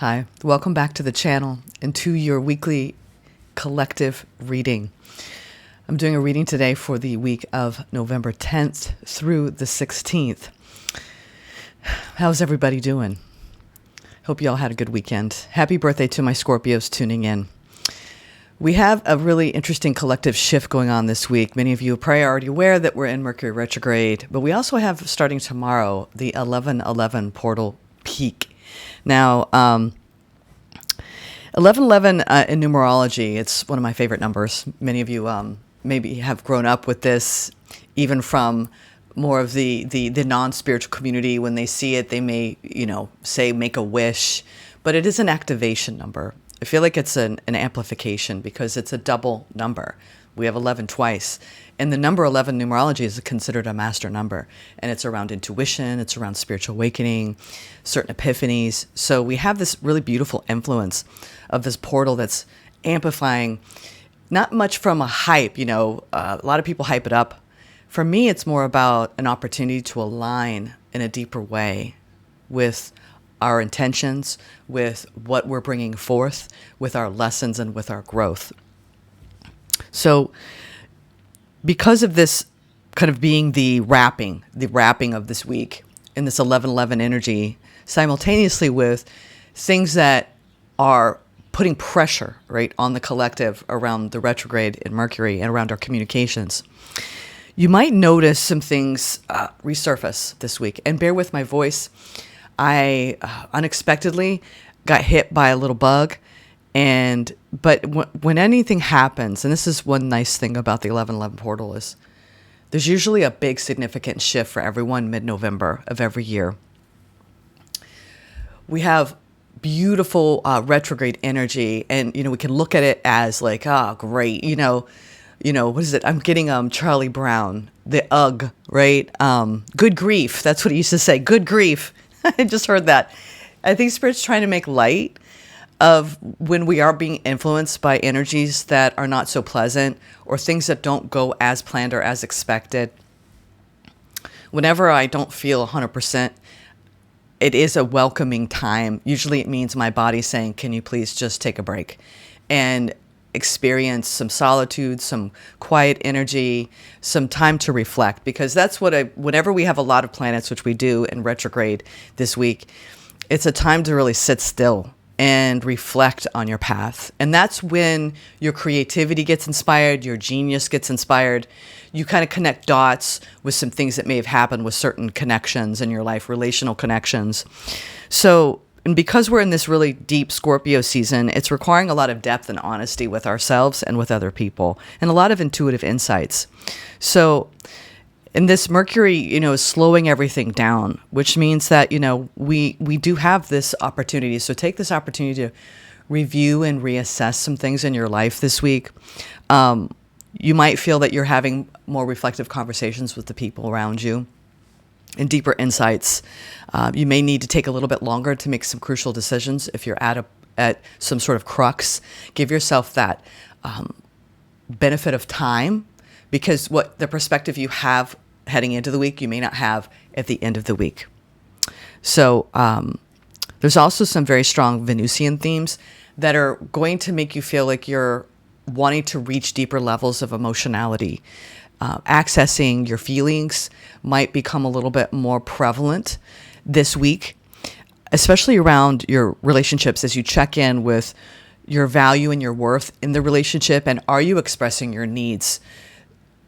Hi, welcome back to the channel and to your weekly collective reading. I'm doing a reading today for the week of November 10th through the 16th. How's everybody doing? Hope you all had a good weekend. Happy birthday to my Scorpios tuning in. We have a really interesting collective shift going on this week. Many of you are probably already aware that we're in Mercury retrograde, but we also have, starting tomorrow, the 1111 portal peak. Now, 1111 in numerology, it's one of my favorite numbers. Many of you maybe have grown up with this, even from more of the non-spiritual community. When they see it, they may, say make a wish, but it is an activation number. I feel like it's an amplification because it's a double number. We have 11 twice. And the number 11 numerology is considered a master number. And it's around intuition, it's around spiritual awakening, certain epiphanies. So we have this really beautiful influence of this portal that's amplifying, not much from a hype, a lot of people hype it up. For me, it's more about an opportunity to align in a deeper way with our intentions, with what we're bringing forth, with our lessons and with our growth. So because of this kind of being the wrapping of this week in this 1111 energy, simultaneously with things that are putting pressure, right, on the collective around the retrograde in Mercury and around our communications, you might notice some things resurface this week. And bear with my voice. I unexpectedly got hit by a little bug. But when anything happens, and this is one nice thing about the 1111 portal, is there's usually a big significant shift for everyone mid-November of every year. We have beautiful retrograde energy, and we can look at it as like, great, what is it? I'm getting Charlie Brown, the UGG, right? Good grief. That's what he used to say. Good grief. I just heard that. I think Spirit's trying to make light of when we are being influenced by energies that are not so pleasant or things that don't go as planned or as expected. Whenever I don't feel 100%, it is a welcoming time. Usually it means my body saying, can you please just take a break and experience some solitude, some quiet energy, some time to reflect, because that's whenever we have a lot of planets, which we do in retrograde this week, it's a time to really sit still and reflect on your path. And that's when your creativity gets inspired, your genius gets inspired. You kind of connect dots with some things that may have happened with certain connections in your life, relational connections. So, and because we're in this really deep Scorpio season, it's requiring a lot of depth and honesty with ourselves and with other people, and a lot of intuitive insights. So, and this Mercury, is slowing everything down, which means that, we do have this opportunity. So take this opportunity to review and reassess some things in your life this week. You might feel that you're having more reflective conversations with the people around you and deeper insights. You may need to take a little bit longer to make some crucial decisions. If you're at some sort of crux, give yourself that benefit of time, because what the perspective you have heading into the week, you may not have at the end of the week. So there's also some very strong Venusian themes that are going to make you feel like you're wanting to reach deeper levels of emotionality. Accessing your feelings might become a little bit more prevalent this week, especially around your relationships, as you check in with your value and your worth in the relationship. And are you expressing your needs?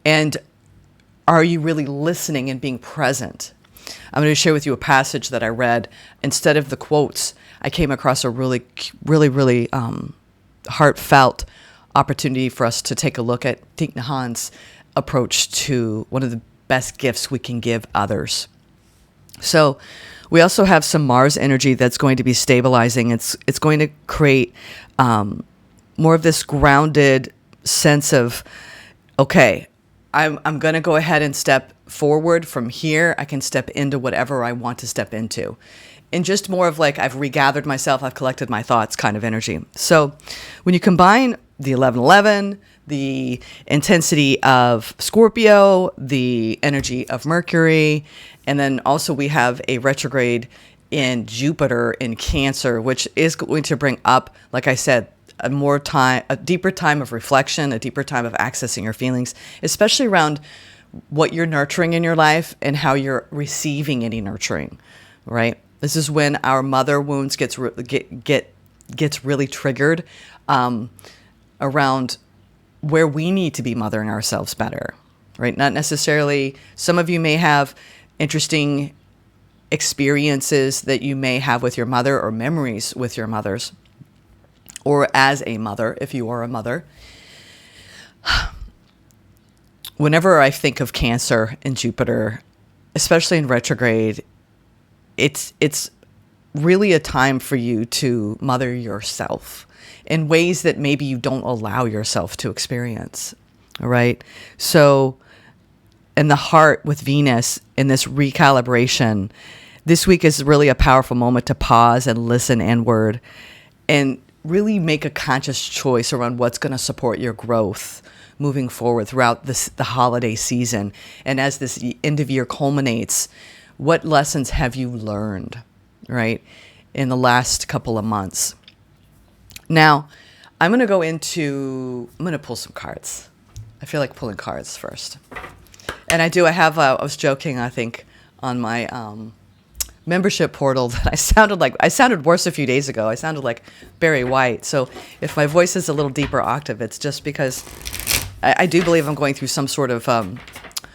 And are you really listening and being present? I'm going to share with you a passage that I read. Instead of the quotes, I came across a really, really, really heartfelt opportunity for us to take a look at Thich Nhat Hanh's approach to one of the best gifts we can give others. So we also have some Mars energy that's going to be stabilizing. It's going to create more of this grounded sense of, okay, I'm going to go ahead and step forward from here. I can step into whatever I want to step into. And just more of like, I've regathered myself, I've collected my thoughts kind of energy. So when you combine the 1111, the intensity of Scorpio, the energy of Mercury, and then also we have a retrograde in Jupiter in Cancer, which is going to bring up, like I said, a deeper time of reflection, a deeper time of accessing your feelings, especially around what you're nurturing in your life and how you're receiving any nurturing, right? This is when our mother wounds gets really triggered around where we need to be mothering ourselves better, right? Not necessarily, some of you may have interesting experiences that you may have with your mother or memories with your mothers or as a mother, if you are a mother. Whenever I think of Cancer and Jupiter, especially in retrograde, it's really a time for you to mother yourself in ways that maybe you don't allow yourself to experience, all right? So in the heart with Venus in this recalibration, this week is really a powerful moment to pause and listen inward and really make a conscious choice around what's going to support your growth moving forward throughout the holiday season. And as this end of year culminates, what lessons have you learned, right, in the last couple of months? Now, I'm going to pull some cards. I feel like pulling cards first. And I was joking, I think, on my membership portal that I sounded worse a few days ago. I sounded like Barry White. So if my voice is a little deeper octave, it's just because I do believe I'm going through some sort of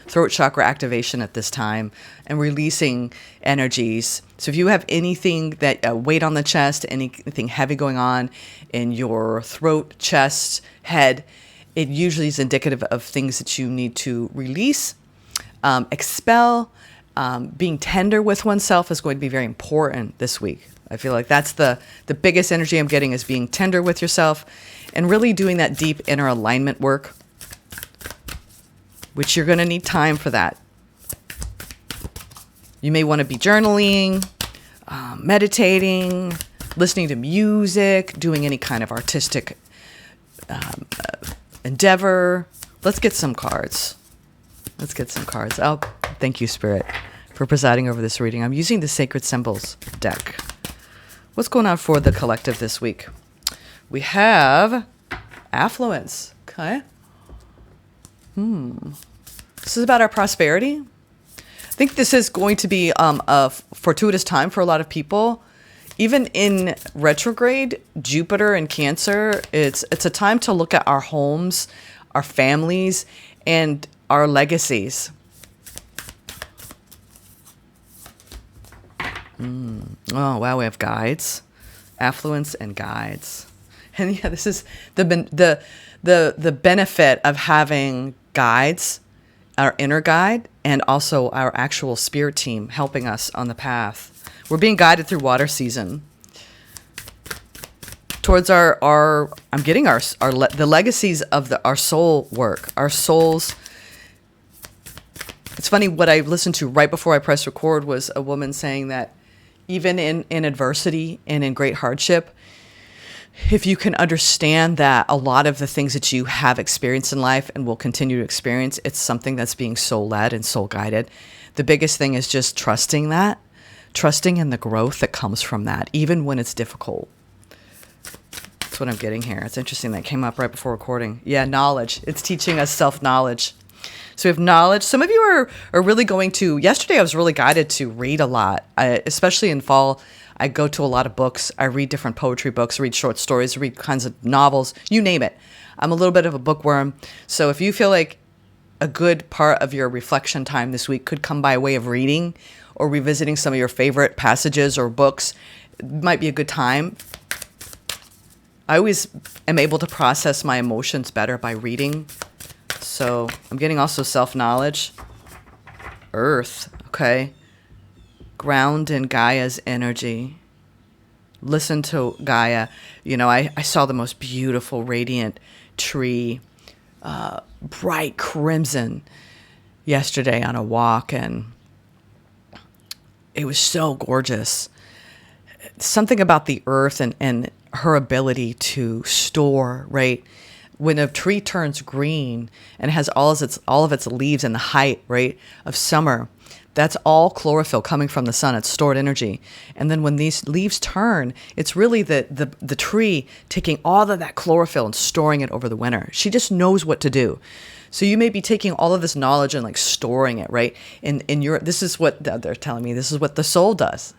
throat chakra activation at this time and releasing energies. So if you have anything that weight on the chest, anything heavy going on in your throat, chest, head, it usually is indicative of things that you need to release, expel. Being tender with oneself is going to be very important this week. I feel like that's the biggest energy I'm getting, is being tender with yourself and really doing that deep inner alignment work, which you're going to need time for that. You may want to be journaling, meditating, listening to music, doing any kind of artistic endeavor. Let's get some cards. Oh, thank you, Spirit, for presiding over this reading. I'm using the Sacred Symbols deck. What's going on for the collective this week? We have affluence. Okay. This is about our prosperity. I think this is going to be a fortuitous time for a lot of people. Even in retrograde, Jupiter and Cancer, it's a time to look at our homes, our families, and our legacies. Oh, wow, we have guides, affluence and guides. And yeah, this is the benefit of having guides, our inner guide, and also our actual spirit team helping us on the path. We're being guided through water season towards our I'm getting the legacies of our soul work, our souls. It's funny, what I listened to right before I pressed record was a woman saying that even in adversity and in great hardship, if you can understand that a lot of the things that you have experienced in life and will continue to experience, it's something that's being soul-led and soul-guided. The biggest thing is just trusting in the growth that comes from that, even when it's difficult. That's what I'm getting here. It's interesting that came up right before recording. Yeah, knowledge. It's teaching us self-knowledge. So we have knowledge. Some of you are really going to, yesterday I was really guided to read a lot, especially in fall. I go to a lot of books. I read different poetry books, read short stories, read kinds of novels, you name it. I'm a little bit of a bookworm. So if you feel like a good part of your reflection time this week could come by way of reading or revisiting some of your favorite passages or books, it might be a good time. I always am able to process my emotions better by reading. So I'm getting also self-knowledge. Earth, okay. Ground in Gaia's energy. Listen to Gaia. You know, I saw the most beautiful, radiant tree, bright crimson, yesterday on a walk, and it was so gorgeous. Something about the earth and her ability to store, right? When a tree turns green and has all of its leaves in the height, right, of summer, That's all chlorophyll coming from the sun. It's stored energy. And then when these leaves turn, it's really the tree taking all of that chlorophyll and storing it over the winter. She just knows what to do. So you may be taking all of this knowledge and like storing it, right? This is what they're telling me. This is what the soul does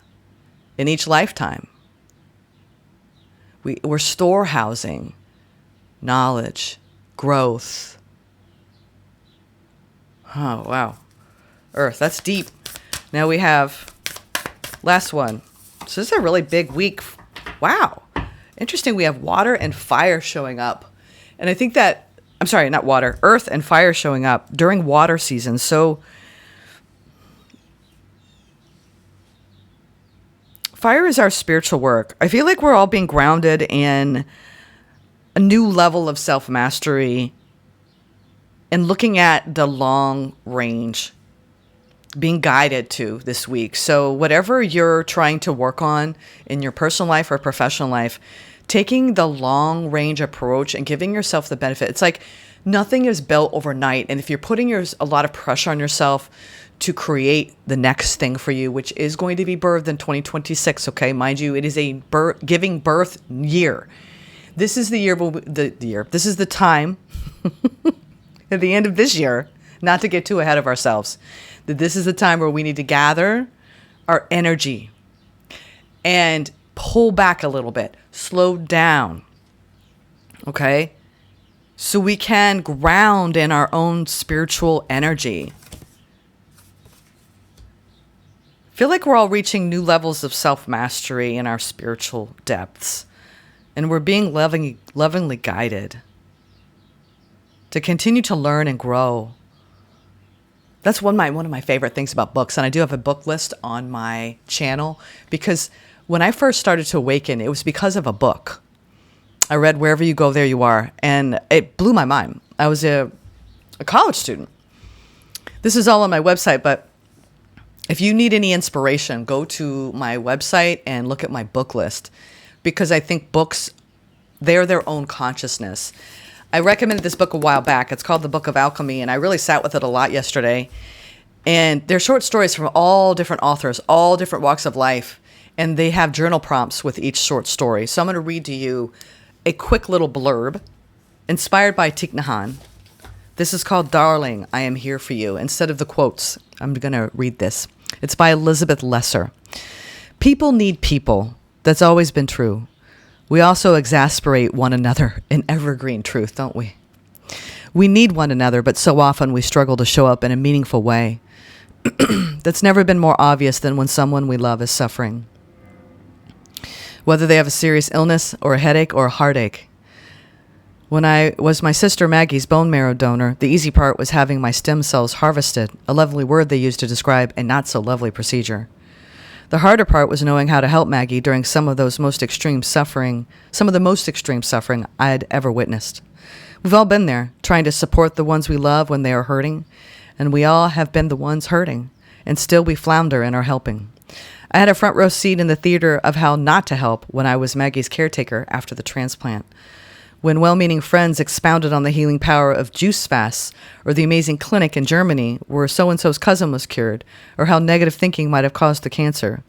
in each lifetime. We're storehousing knowledge, growth. Oh, wow. Earth, that's deep. Now we have last one. So this is a really big week. Wow. Interesting. We have water and fire showing up. And I think that, I'm sorry, not water, earth and fire showing up during water season. So fire is our spiritual work. I feel like we're all being grounded in a new level of self-mastery and looking at the long range, being guided to this week. So whatever you're trying to work on in your personal life or professional life, taking the long range approach and giving yourself the benefit. It's like nothing is built overnight. And if you're putting a lot of pressure on yourself to create the next thing for you, which is going to be birthed in 2026, okay? Mind you, it is a giving birth year. This is the year, this is the time at the end of this year, not to get too ahead of ourselves, that this is the time where we need to gather our energy and pull back a little bit, slow down, okay? So we can ground in our own spiritual energy. Feel like we're all reaching new levels of self-mastery in our spiritual depths. And we're being lovingly guided to continue to learn and grow. That's one of my favorite things about books. And I do have a book list on my channel because when I first started to awaken, it was because of a book. I read Wherever You Go, There You Are. And it blew my mind. I was a college student. This is all on my website, but if you need any inspiration, go to my website and look at my book list, because I think books, they're their own consciousness. I recommended this book a while back. It's called The Book of Alchemy, and I really sat with it a lot yesterday. And they're short stories from all different authors, all different walks of life, and they have journal prompts with each short story. So I'm going to read to you a quick little blurb inspired by Thich Nhat Hanh. This is called Darling, I Am Here For You. Instead of the quotes, I'm going to read this. It's by Elizabeth Lesser. People need people. That's always been true. We also exasperate one another in evergreen truth, don't we? We need one another, but so often we struggle to show up in a meaningful way. That's never been more obvious than when someone we love is suffering. Whether they have a serious illness or a headache or a heartache. When I was my sister Maggie's bone marrow donor, the easy part was having my stem cells harvested, a lovely word they used to describe a not so lovely procedure. The harder part was knowing how to help Maggie during some of the most extreme suffering I'd ever witnessed. We've all been there, trying to support the ones we love when they are hurting, and we all have been the ones hurting, and still we flounder in our helping. I had a front row seat in the theater of how not to help when I was Maggie's caretaker after the transplant. When well-meaning friends expounded on the healing power of juice fasts, or the amazing clinic in Germany where so-and-so's cousin was cured, or how negative thinking might have caused the cancer,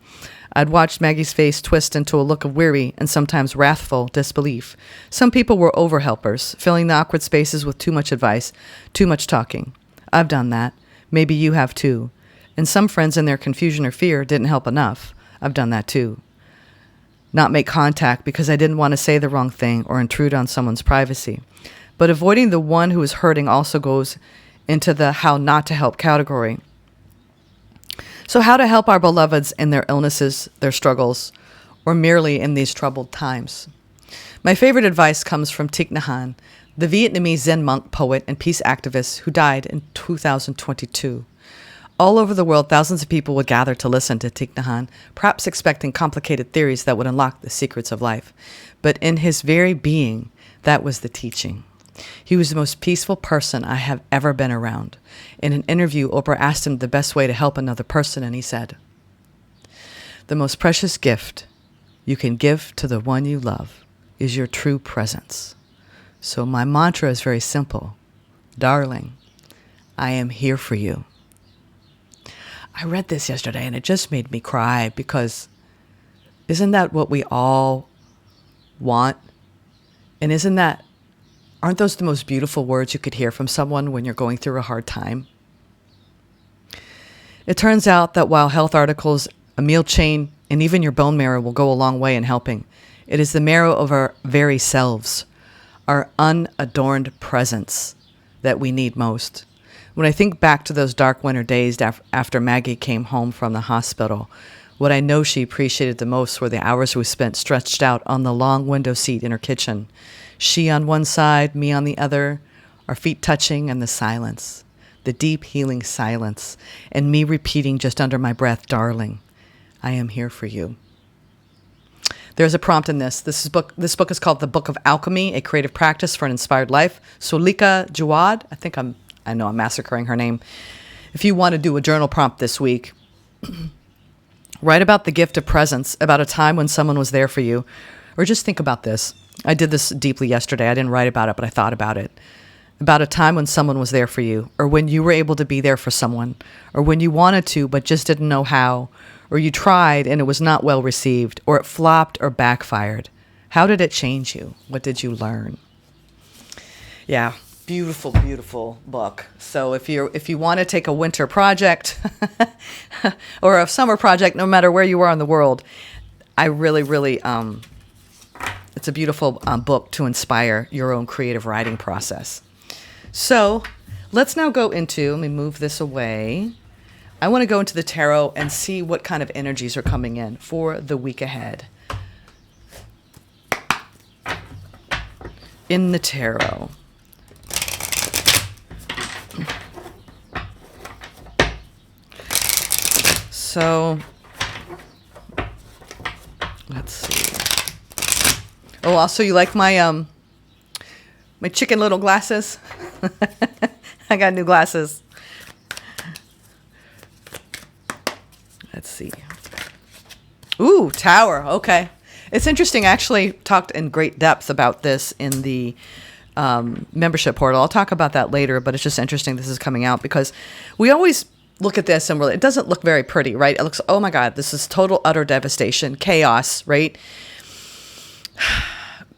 I'd watched Maggie's face twist into a look of weary and sometimes wrathful disbelief. Some people were over-helpers, filling the awkward spaces with too much advice, too much talking. I've done that. Maybe you have too. And some friends in their confusion or fear didn't help enough. I've done that too. Not make contact because I didn't want to say the wrong thing or intrude on someone's privacy. But avoiding the one who is hurting also goes into the how not to help category. So how to help our beloveds in their illnesses, their struggles, or merely in these troubled times. My favorite advice comes from Thich Nhat Hanh, the Vietnamese Zen monk, poet, and peace activist who died in 2022. All over the world, thousands of people would gather to listen to Thich Nhat Hanh, perhaps expecting complicated theories that would unlock the secrets of life. But in his very being, that was the teaching. He was the most peaceful person I have ever been around. In an interview, Oprah asked him the best way to help another person, and he said, "The most precious gift you can give to the one you love is your true presence." So my mantra is very simple. Darling, I am here for you. I read this yesterday and it just made me cry because isn't that what we all want? And aren't those the most beautiful words you could hear from someone when you're going through a hard time? It turns out that while health articles, a meal chain, and even your bone marrow will go a long way in helping, it is the marrow of our very selves, our unadorned presence, that we need most. When I think back to those dark winter days after Maggie came home from the hospital, what I know she appreciated the most were the hours we spent stretched out on the long window seat in her kitchen. She on one side, me on the other, our feet touching, and the silence, the deep healing silence, and me repeating just under my breath, "Darling, I am here for you." There's a prompt in this. This book is called The Book of Alchemy, A Creative Practice for an Inspired Life. Sulika Jawad, I know I'm massacring her name. If you want to do a journal prompt this week, write about the gift of presence, about a time when someone was there for you, or just think about this. I did this deeply yesterday. I didn't write about it, but I thought about it. About a time when someone was there for you, or when you were able to be there for someone, or when you wanted to but just didn't know how, or you tried and it was not well received, or it flopped or backfired. How did it change you? What did you learn? Yeah, beautiful, beautiful book. So if you want to take a winter project or a summer project, no matter where you are in the world, I really, really, it's a beautiful book to inspire your own creative writing process. So let's now go into, let me move this away. I want to go into the tarot and see what kind of energies are coming in for the week ahead. In the tarot. So, let's see. Oh, also you like my my chicken little glasses? I got new glasses. Let's see. Ooh, Tower. Okay. It's interesting. I actually talked in great depth about this in the membership portal. I'll talk about that later, but it's just interesting this is coming out because we always look at this and it doesn't look very pretty, right? It looks, oh my God, this is total, utter devastation, chaos, right?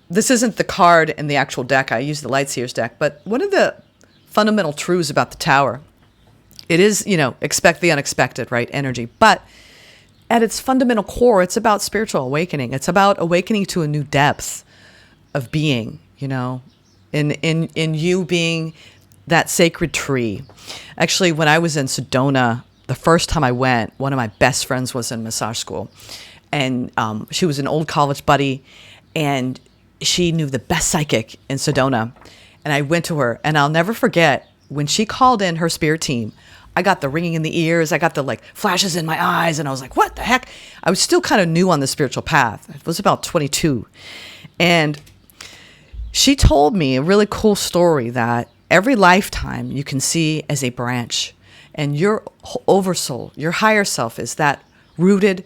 This isn't the card in the actual deck. I use the Lightseer's deck, but one of the fundamental truths about the Tower, it is, expect the unexpected, right? Energy. But at its fundamental core, it's about spiritual awakening. It's about awakening to a new depth of being, in you being that sacred tree. Actually, when I was in Sedona, the first time I went, one of my best friends was in massage school. And she was an old college buddy, and she knew the best psychic in Sedona. And I went to her, and I'll never forget when she called in her spirit team. I got the ringing in the ears. I got the flashes in my eyes. And I was like, what the heck? I was still kind of new on the spiritual path. I was about 22. And she told me a really cool story that every lifetime you can see as a branch. And your oversoul, your higher self is that rooted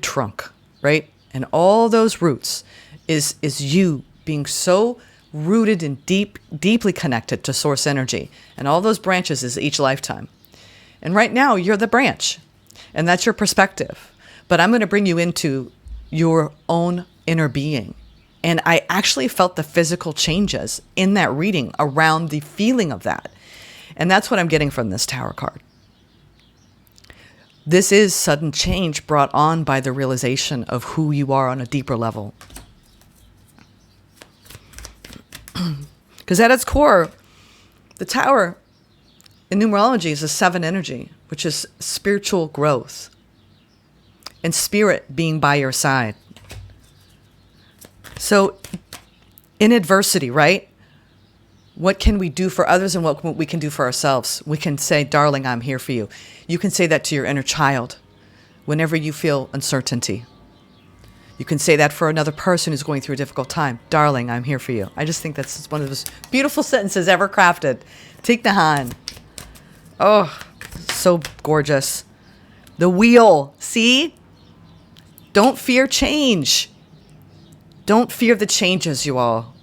trunk, right? And all those roots is you being so rooted and deeply connected to source energy. And all those branches is each lifetime. And right now you're the branch, and that's your perspective. But I'm going to bring you into your own inner being. And I actually felt the physical changes in that reading around the feeling of that. And that's what I'm getting from this Tower card. This is sudden change brought on by the realization of who you are on a deeper level. Because at its core, the Tower in numerology is a 7 energy, which is spiritual growth and spirit being by your side. So in adversity, right? What can we do for others and what we can do for ourselves? We can say, darling, I'm here for you. You can say that to your inner child whenever you feel uncertainty. You can say that for another person who's going through a difficult time. Darling, I'm here for you. I just think that's one of those beautiful sentences ever crafted. Take the hand. Oh, so gorgeous. The wheel. See? Don't fear change. Don't fear the changes, you all.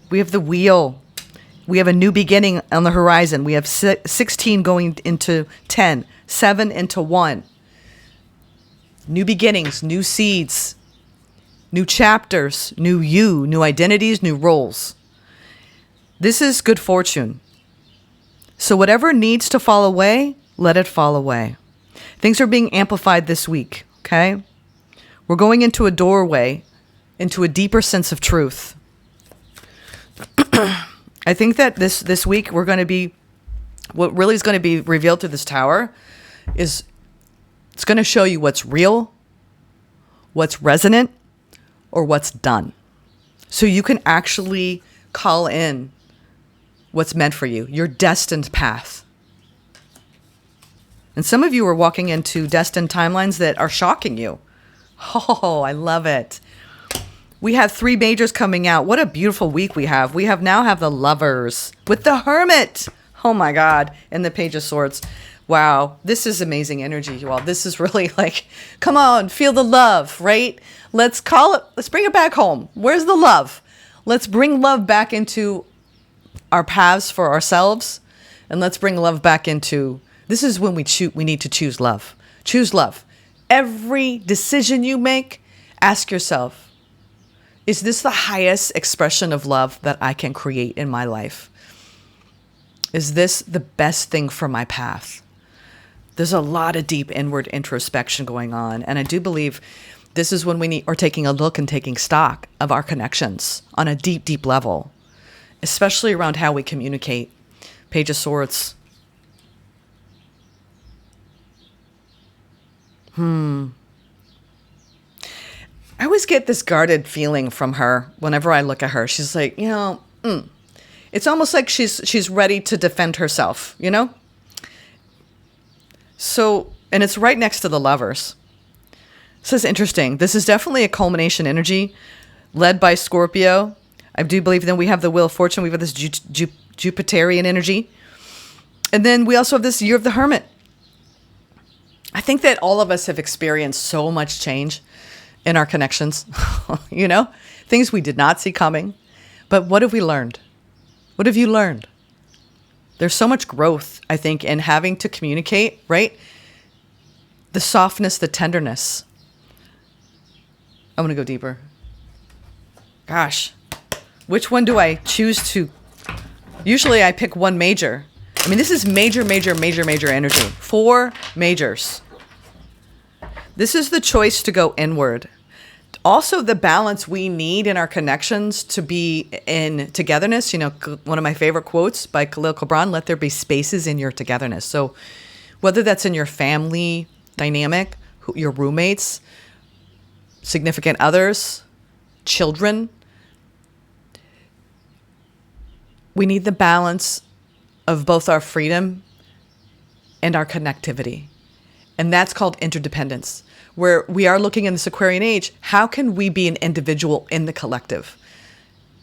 We have the wheel. We have a new beginning on the horizon. We have 16 going into 10, 7 into 1. New beginnings, new seeds, new chapters, new you, new identities, new roles. This is good fortune. So whatever needs to fall away, let it fall away. Things are being amplified this week, okay? We're going into a doorway, into a deeper sense of truth. I think that this week we're going to be, what really is going to be revealed through this tower is it's going to show you what's real, what's resonant, or what's done. So you can actually call in what's meant for you, your destined path. And some of you are walking into destined timelines that are shocking you. Oh, I love it. We have 3 majors coming out. What a beautiful week we have. We now have the Lovers with the Hermit. Oh my God. And the Page of Swords. Wow. This is amazing energy, you all. This is really like, come on, feel the love, right? Let's bring it back home. Where's the love? Let's bring love back into our paths for ourselves. And let's bring love back into, this is when we need to choose love. Choose love. Every decision you make, ask yourself, is this the highest expression of love that I can create in my life? Is this the best thing for my path? There's a lot of deep inward introspection going on. And I do believe this is when we are taking a look and taking stock of our connections on a deep, deep level, especially around how we communicate. Page of Swords. I always get this guarded feeling from her whenever I look at her. She's like, it's almost like she's ready to defend herself, you know? So, and it's right next to the Lovers. This is interesting. This is definitely a culmination energy led by Scorpio. I do believe then we have the Wheel of Fortune. We have this Jupiterian energy. And then we also have this Year of the Hermit. I think that all of us have experienced so much change in our connections, you know, things we did not see coming. But what have we learned? What have you learned? There's so much growth, I think, in having to communicate, right? The softness, the tenderness. I'm going to go deeper. Gosh, which one do I choose to? Usually I pick one major. I mean, this is major energy. 4 majors. This is the choice to go inward. Also, the balance we need in our connections to be in togetherness. You know, one of my favorite quotes by Khalil Gibran, let there be spaces in your togetherness. So whether that's in your family dynamic, your roommates, significant others, children, we need the balance of both our freedom and our connectivity. And that's called interdependence, where we are looking in this Aquarian age, how can we be an individual in the collective,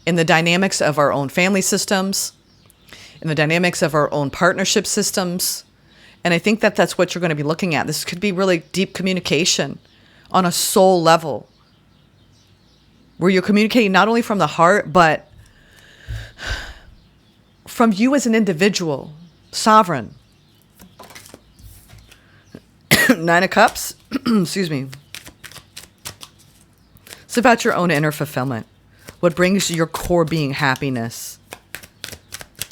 in the dynamics of our own family systems, in the dynamics of our own partnership systems. And I think that that's what you're going to be looking at. This could be really deep communication on a soul level, where you're communicating not only from the heart, but from you as an individual, sovereign. 9 of Cups, excuse me. It's about your own inner fulfillment. What brings your core being happiness.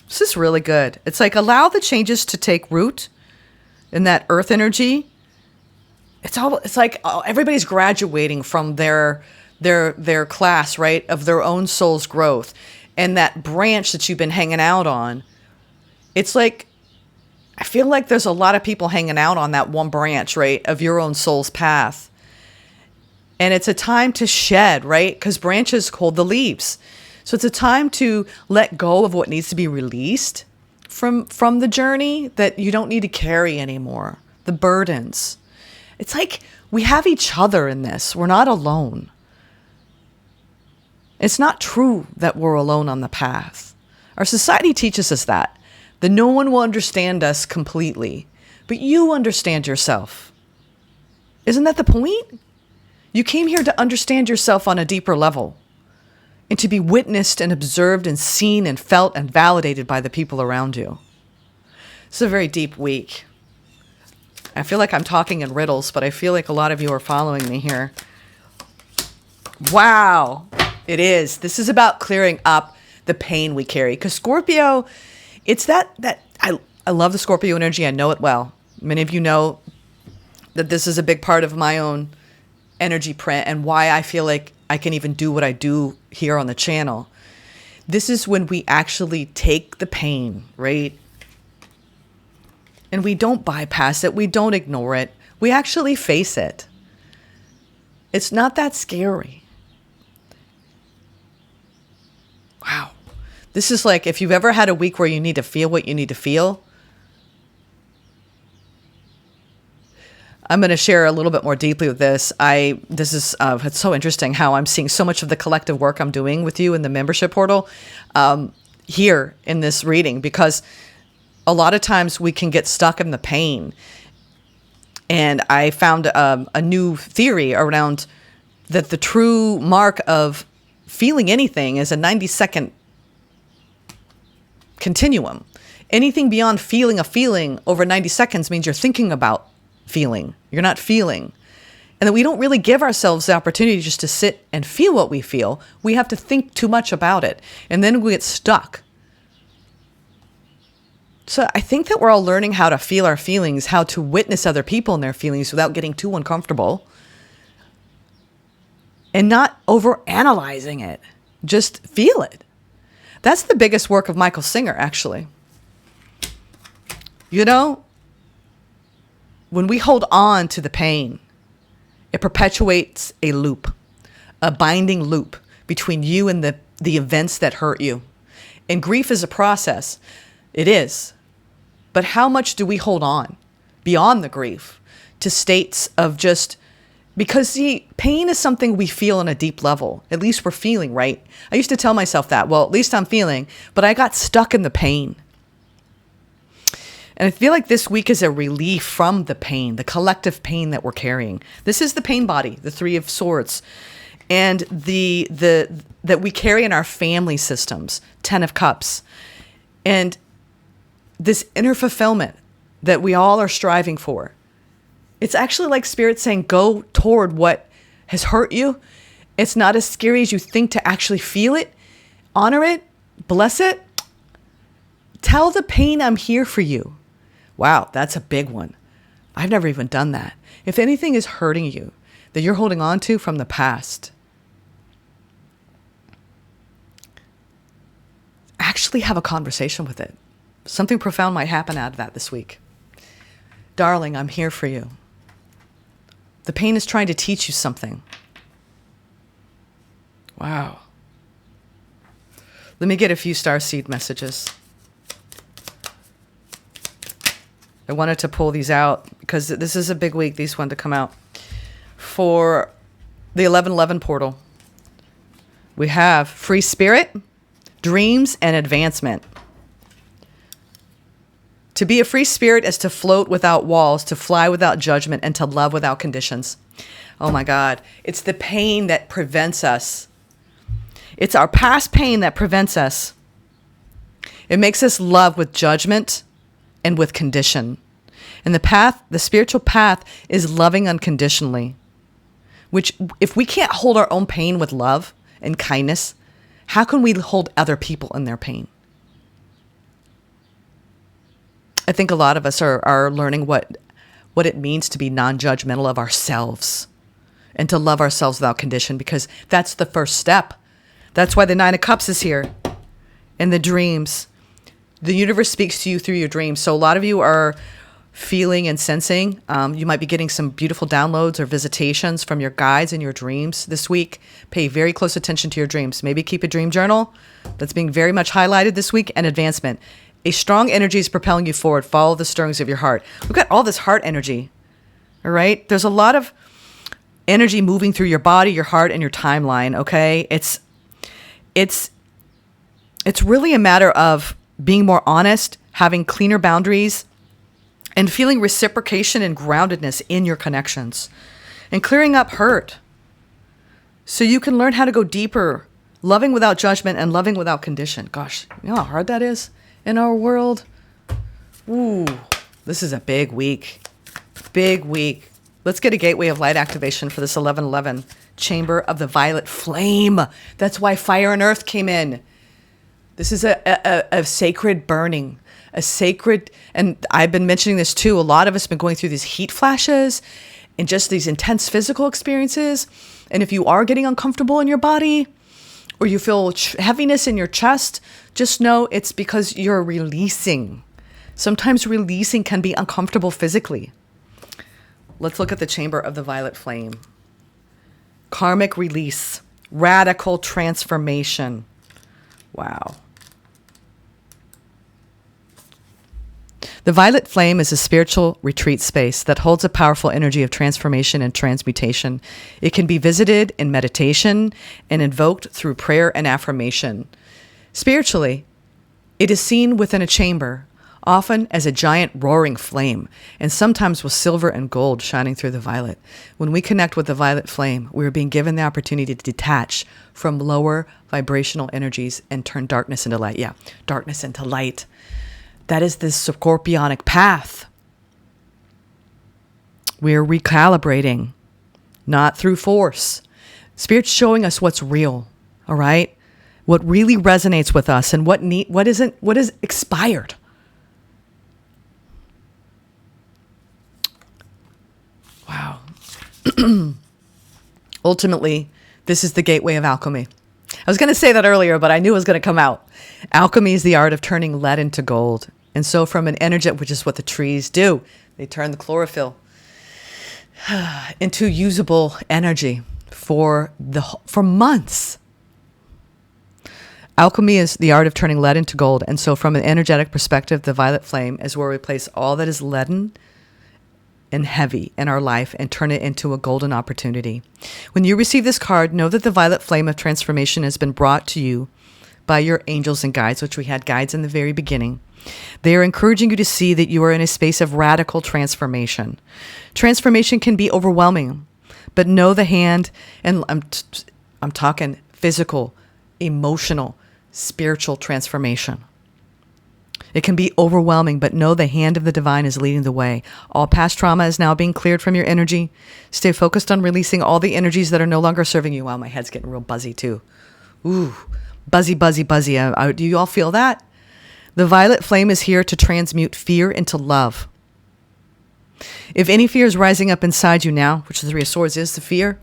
This is really good. It's like allow the changes to take root in that earth energy. It's like everybody's graduating from their class, right? Of their own soul's growth. And that branch that you've been hanging out on, it's like, I feel like there's a lot of people hanging out on that one branch, right, of your own soul's path. And it's a time to shed, right? Because branches hold the leaves. So it's a time to let go of what needs to be released from the journey that you don't need to carry anymore. The burdens. It's like we have each other in this. We're not alone. It's not true that we're alone on the path. Our society teaches us that no one will understand us completely, but you understand yourself. Isn't that the point? You came here to understand yourself on a deeper level. and to be witnessed and observed and seen and felt and validated by the people around you. It's a very deep week. I feel like I'm talking in riddles, but I feel like a lot of you are following me here. Wow, it is. This is about clearing up the pain we carry. Because Scorpio, it's that I love the Scorpio energy. I know it well. Many of you know that this is a big part of my own energy print and why I feel like I can even do what I do here on the channel. This is when we actually take the pain, right? And we don't bypass it. We don't ignore it. We actually face it. It's not that scary. Wow. This is like if you've ever had a week where you need to feel what you need to feel. I'm going to share a little bit more deeply with this. It's so interesting how I'm seeing so much of the collective work I'm doing with you in the membership portal here in this reading, because a lot of times we can get stuck in the pain. And I found a new theory around that the true mark of feeling anything is a 90-second continuum. Anything beyond feeling a feeling over 90 seconds means you're thinking about feeling. You're not feeling. And that we don't really give ourselves the opportunity just to sit and feel what we feel. We have to think too much about it. And then we get stuck. So I think that we're all learning how to feel our feelings, how to witness other people and their feelings without getting too uncomfortable. And not overanalyzing it. Just feel it. That's the biggest work of Michael Singer, actually. You know, when we hold on to the pain, it perpetuates a loop, a binding loop between you and the events that hurt you. And grief is a process. It is. But how much do we hold on beyond the grief to states of just, because see, pain is something we feel on a deep level. At least we're feeling, right? I used to tell myself that, well, at least I'm feeling, but I got stuck in the pain. And I feel like this week is a relief from the pain, the collective pain that we're carrying. This is the pain body, the Three of Swords, and that we carry in our family systems, 10 of Cups. And this inner fulfillment that we all are striving for. It's actually like Spirit saying, go toward what has hurt you. It's not as scary as you think to actually feel it, honor it, bless it. Tell the pain I'm here for you. Wow, that's a big one. I've never even done that. If anything is hurting you that you're holding on to from the past, actually have a conversation with it. Something profound might happen out of that this week. Darling, I'm here for you. The pain is trying to teach you something. Wow. Let me get a few Starseed messages. I wanted to pull these out because this is a big week, these want to come out. For the 1111 portal, we have free spirit, dreams, and advancement. To be a free spirit is to float without walls, to fly without judgment, and to love without conditions. Oh my God. It's the pain that prevents us. It's our past pain that prevents us. It makes us love with judgment and with condition. And the spiritual path is loving unconditionally. Which, if we can't hold our own pain with love and kindness, how can we hold other people in their pain? I think a lot of us are learning what it means to be non-judgmental of ourselves and to love ourselves without condition, because that's the first step. That's why the 9 of Cups is here. And the dreams. The universe speaks to you through your dreams. So a lot of you are feeling and sensing. You might be getting some beautiful downloads or visitations from your guides in your dreams this week. Pay very close attention to your dreams. Maybe keep a dream journal. That's being very much highlighted this week. And advancement. A strong energy is propelling you forward. Follow the stirrings of your heart. We've got all this heart energy. All right? There's a lot of energy moving through your body, your heart, and your timeline. Okay? It's really a matter of being more honest, having cleaner boundaries, and feeling reciprocation and groundedness in your connections, and clearing up hurt so you can learn how to go deeper Loving without judgment and loving without condition. Gosh, you know how hard that is in our world? Ooh, this is a big week. Big week. Let's get a gateway of light activation for this 1111 chamber of the violet flame. That's why fire and earth came in. This is a sacred burning, a sacred, and I've been mentioning this too. A lot of us have been going through these heat flashes and just these intense physical experiences. And if you are getting uncomfortable in your body, or you feel heaviness in your chest, just know it's because you're releasing. Sometimes releasing can be uncomfortable physically. Let's look at the chamber of the violet flame. Karmic release, radical transformation. Wow. The violet flame is a spiritual retreat space that holds a powerful energy of transformation and transmutation. It can be visited in meditation and invoked through prayer and affirmation. Spiritually, it is seen within a chamber, often as a giant roaring flame, and sometimes with silver and gold shining through the violet. When we connect with the violet flame, we are being given the opportunity to detach from lower vibrational energies and turn darkness into light. Yeah, darkness into light. That is the scorpionic path. We're recalibrating, not through force. Spirit's showing us what's real, all right? What really resonates with us and what is expired. Wow. Ultimately, this is the gateway of alchemy. I was going to say that earlier, but I knew it was going to come out. Alchemy is the art of turning lead into gold. And so from an energy, which is what the trees do, they turn the chlorophyll into usable energy for months. Alchemy is the art of turning lead into gold. And so from an energetic perspective, the violet flame is where we place all that is leaden and heavy in our life and turn it into a golden opportunity. When you receive this card, know that the violet flame of transformation has been brought to you by your angels and guides, which we had guides in the very beginning. They are encouraging you to see that you are in a space of radical transformation. Transformation can be overwhelming, but know the hand, and I'm talking physical, emotional, spiritual transformation. It can be overwhelming, but know the hand of the divine is leading the way. All past trauma is now being cleared from your energy. Stay focused on releasing all the energies that are no longer serving you. Wow, my head's getting real buzzy too. Ooh, buzzy, buzzy, buzzy. Do you all feel that? The violet flame is here to transmute fear into love. If any fear is rising up inside you now, which the Three of Swords is the fear,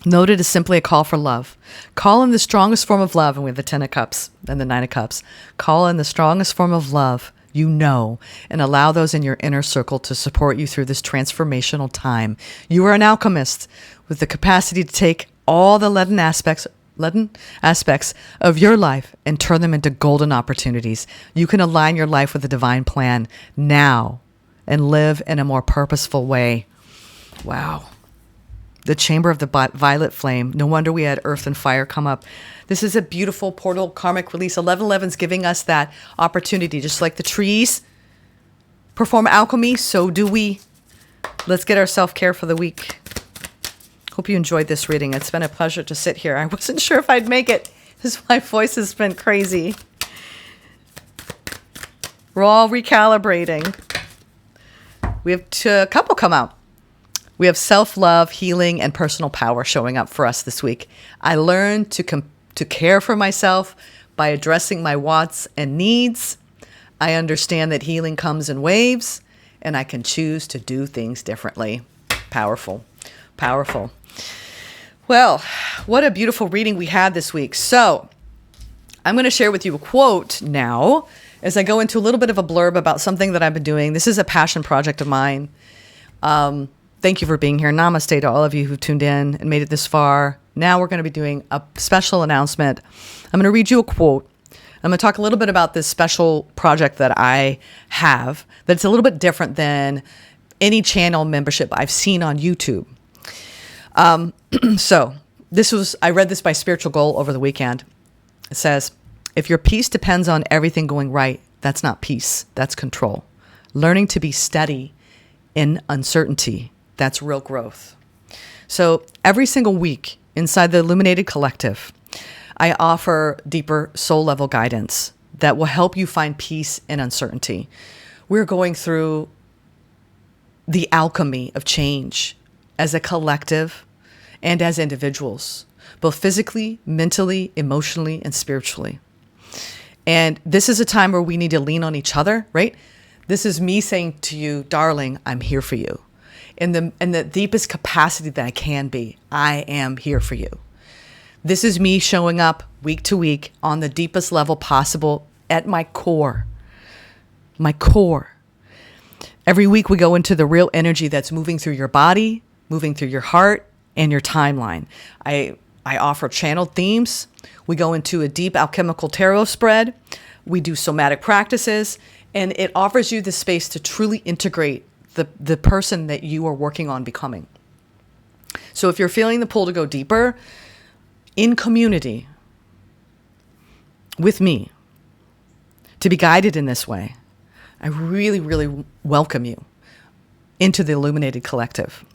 note it as simply a call for love. Call in the strongest form of love, and we have the 10 of Cups and the 9 of Cups. Call in the strongest form of love you know, and allow those in your inner circle to support you through this transformational time. You are an alchemist with the capacity to take all the leaden aspects of your life and turn them into golden opportunities. You can align your life with the divine plan now and live in a more purposeful way. Wow. The chamber of the violet flame. No wonder we had earth and fire come up. This is a beautiful portal karmic release. 1111 is giving us that opportunity. Just like the trees perform alchemy, so do we. Let's get our self-care for the week. Hope you enjoyed this reading. It's been a pleasure to sit here. I wasn't sure if I'd make it because my voice has been crazy. We're all recalibrating. We have a couple come out. We have self-love, healing, and personal power showing up for us this week. I learned to care for myself by addressing my wants and needs. I understand that healing comes in waves, and I can choose to do things differently. Powerful. Powerful. Well, what a beautiful reading we had this week. So I'm going to share with you a quote now as I go into a little bit of a blurb about something that I've been doing. This is a passion project of mine. Thank you for being here. Namaste to all of you who tuned in and made it this far. Now we're going to be doing a special announcement. I'm going to read you a quote. I'm going to talk a little bit about this special project that I have that's a little bit different than any channel membership I've seen on YouTube. So I read this by Spiritual Goal over the weekend. It says, if your peace depends on everything going right, that's not peace, that's control. Learning to be steady in uncertainty, that's real growth. So every single week inside the Illuminated Collective, I offer deeper soul level guidance that will help you find peace in uncertainty. We're going through the alchemy of change as a collective and as individuals, both physically, mentally, emotionally, and spiritually. And this is a time where we need to lean on each other, right? This is me saying to you, darling, I'm here for you. In the deepest capacity that I can be, I am here for you. This is me showing up week to week on the deepest level possible at my core. My core. Every week we go into the real energy that's moving through your body, moving through your heart, and your timeline. I offer channeled themes. We go into a deep alchemical tarot spread. We do somatic practices, and it offers you the space to truly integrate the person that you are working on becoming. So if you're feeling the pull to go deeper in community with me, to be guided in this way, I really, really welcome you into the Illuminated Collective.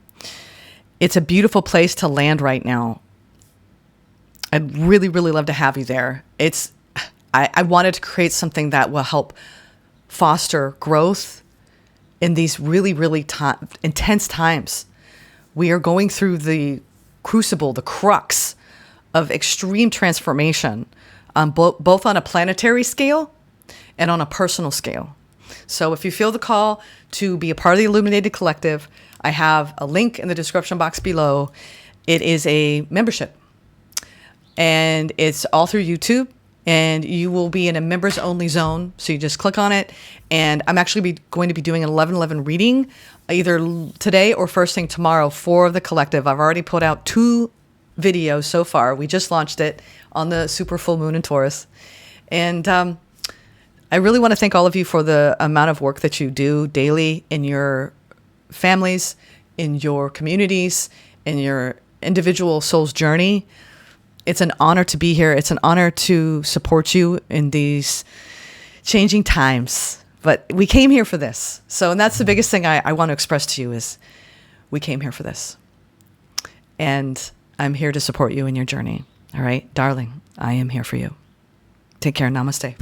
It's a beautiful place to land right now. I'd really, really love to have you there. I wanted to create something that will help foster growth in these really, really intense times. We are going through the crucible, the crux of extreme transformation, both on a planetary scale and on a personal scale. So if you feel the call to be a part of the Illuminated Collective, I have a link in the description box below. It is a membership, and it's all through YouTube, and you will be in a members only zone. So you just click on it, and I'm actually going to be doing an 11/11 reading either today or first thing tomorrow for the collective. I've already put out 2 videos so far. We just launched it on the super full moon in Taurus. And I really want to thank all of you for the amount of work that you do daily in your families, in your communities, in your individual soul's journey. It's an honor to be here. It's an honor to support you in these changing times. But we came here for this. So, and that's the biggest thing I want to express to you is we came here for this. And I'm here to support you in your journey. All right, darling, I am here for you. Take care. Namaste.